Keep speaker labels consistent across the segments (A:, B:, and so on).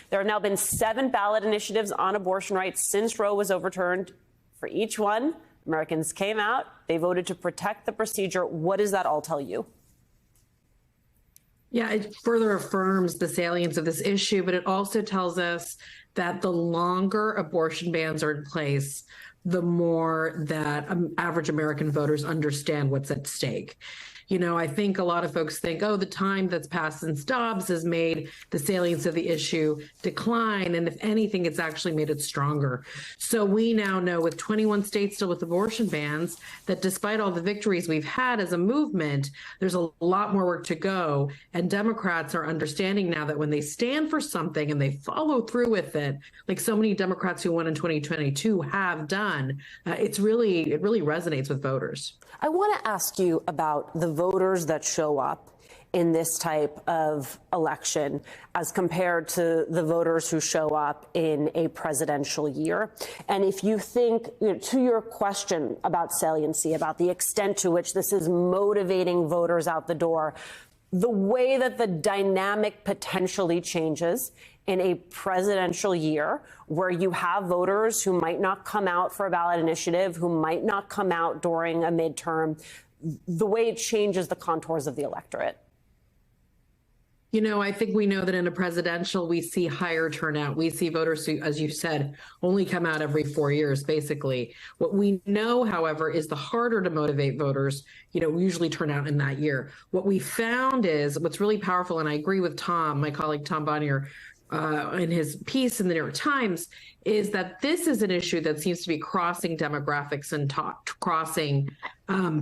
A: There have now been 7 ballot initiatives on abortion rights since Roe was overturned. For each one, Americans came out. They voted to protect the procedure. What does that all tell you?
B: Yeah, it further affirms the salience of this issue, but it also tells us that the longer abortion bans are in place, the more that average American voters understand what's at stake. You know, I think a lot of folks think, oh, the time that's passed since Dobbs has made the salience of the issue decline. And if anything, it's actually made it stronger. So we now know with 21 states still with abortion bans that despite all the victories we've had as a movement, there's a lot more work to go. And Democrats are understanding now that when they stand for something and they follow through with it, like so many Democrats who won in 2022 have done, it really resonates with voters.
A: I want to ask you about the voters that show up in this type of election as compared to the voters who show up in a presidential year. And if you think, to your question about saliency, about the extent to which this is motivating voters out the door, the way that the dynamic potentially changes in a presidential year where you have voters who might not come out for a ballot initiative, who might not come out during a midterm, the way it changes the contours of the electorate.
B: You know, I think we know that in a presidential, we see higher turnout. We see voters who, as you said, only come out every 4 years, basically. What we know, however, is the harder to motivate voters, usually turn out in that year. What we found is what's really powerful, and I agree with Tom, my colleague Tom Bonnier, in his piece in the New York Times, is that this is an issue that seems to be crossing demographics and crossing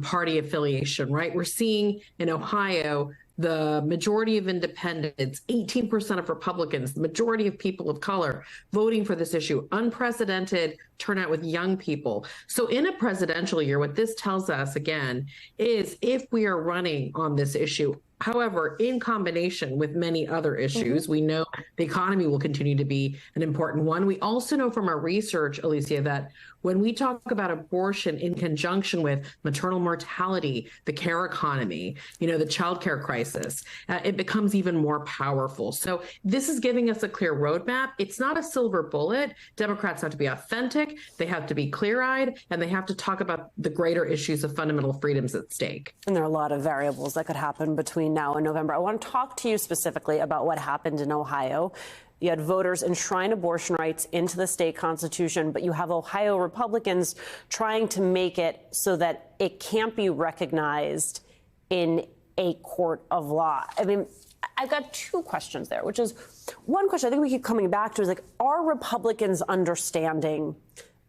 B: party affiliation, right? We're seeing in Ohio the majority of independents, 18% of Republicans, the majority of people of color voting for this issue, unprecedented turnout with young people. So in a presidential year, what this tells us, again, is if we are running on this issue, however, in combination with many other issues, we know the economy will continue to be an important one. We also know from our research, Alicia, that when we talk about abortion in conjunction with maternal mortality, the care economy, the child care crisis, it becomes even more powerful. So this is giving us a clear roadmap. It's not a silver bullet. Democrats have to be authentic, they have to be clear-eyed, and they have to talk about the greater issues of fundamental freedoms at stake.
A: And there are a lot of variables that could happen between now and November. I want to talk to you specifically about what happened in Ohio. You had voters enshrine abortion rights into the state constitution, but you have Ohio Republicans trying to make it so that it can't be recognized in a court of law. I mean, I've got 2 questions there, which is one question I think we keep coming back to is are Republicans understanding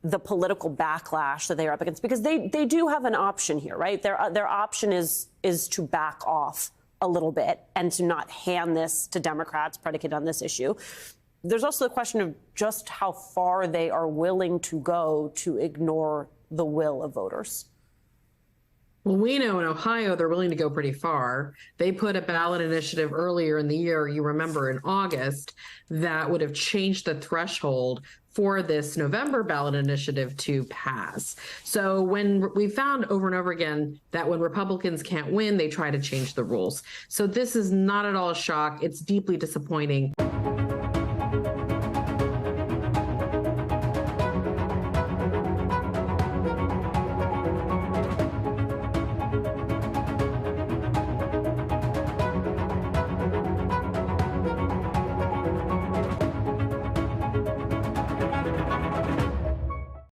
A: the political backlash that they are up against? Because they do have an option here, right? Their option is to back off a little bit and to not hand this to Democrats predicated on this issue. There's also the question of just how far they are willing to go to ignore the will of voters.
B: Well, we know in Ohio, they're willing to go pretty far. They put a ballot initiative earlier in the year, you remember in August, that would have changed the threshold for this November ballot initiative to pass. So when we found over and over again that when Republicans can't win, they try to change the rules. So this is not at all a shock. It's deeply disappointing.